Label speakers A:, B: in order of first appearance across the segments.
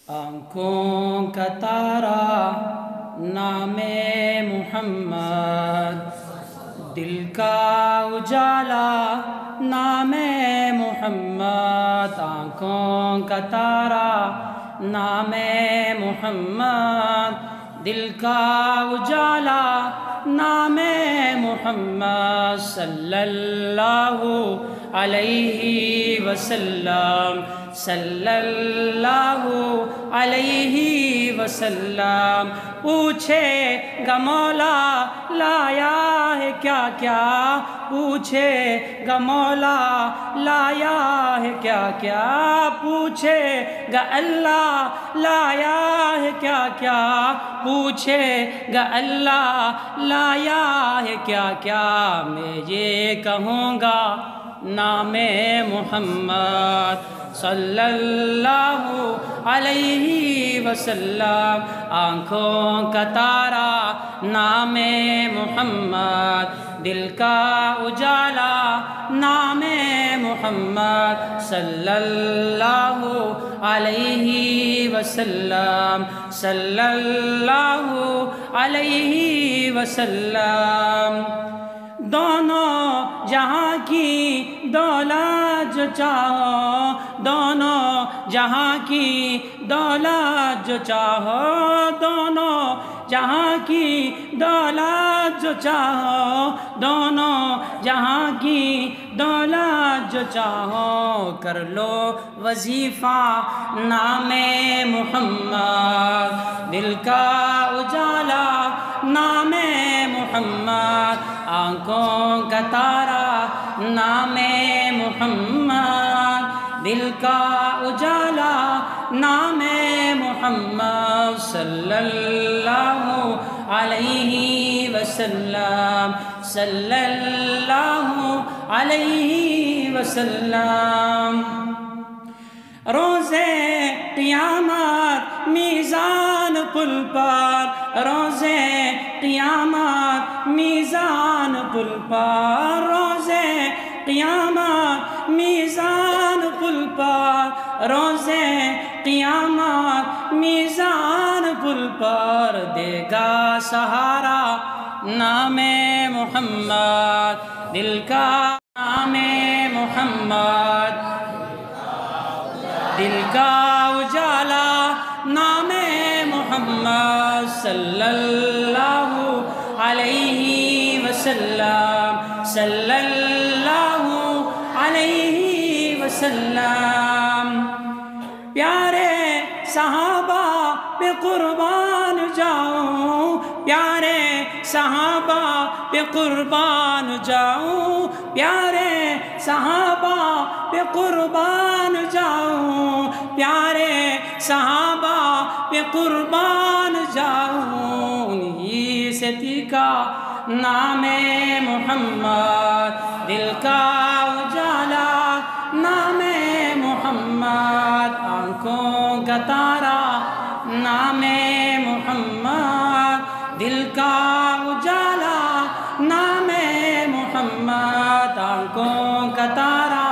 A: آنکھوں کا تارا نام محمد، دل کا اجالا نام محمد، آنکھوں کا تارا نام محمد، دل کا اجالا نام محمد، صلی اللہ علیہ وسلم، صلی اللہ علیہ وسلم۔ پوچھے گا مولا لایا ہے کیا کیا، پوچھے گا مولا لایا ہے کیا کیا، پوچھے گا اللہ لایا ہے کیا کیا، پوچھے گا اللہ لایا ہے کیا کیا۔ میں یہ کہوں گا نام محمد صلی اللہ علیہ وسلم، آنکھوں کا تارا نام محمد، دل کا اجالا نام محمد، صلی اللہ علیہ وسلم، صلی اللہ علیہ وسلم۔ دونوں جہاں کی دولت جو چاہو، دونوں جہاں کی دولت جو چاہو، دونوں جہاں کی دولت جو چاہو، دونوں جہاں کی دولت جو چاہو، کر لو وظیفہ نام محمد، دل کا اجالا نام محمد، آنکھوں کا تارا نام محمد، دل کا اجالا نام محمد، صلی اللہ علیہ وسلم، صلی اللہ علیہ وسلم۔ روزے قیامت میزان پل پر، روزے قیامت میزان پل پر، روزے قیامت میزان پل پر، روزے قیامت میزان پل پر، دے گا سہارا نام محمد، دل کا نام محمد، دل کا اجالا نام محمد، صلی اللہ علیہ وسلم، صلی اللہ علیہ وسلم۔ پیارے صحابہ پہ قربان جاؤں، پیارے صحابہ پہ قربان جاؤں، پیارے صحابہ پہ قربان جاؤں، پیارے صحابہ پہ قربان جاؤں، انہی سے تیکا نام محمد، دل کا اجالا نام محمد، آنکھوں کا تارا نام محمد، دل کا اجالا نام محمد، آنکھوں کا تارا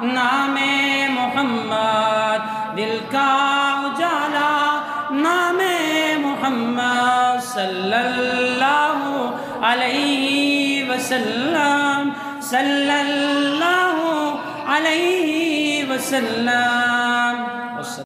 A: نام محمد، دل کا اجالا نام محمد، صلی اللہ علیہ وسلم، صلی اللہ علیہ وسلم۔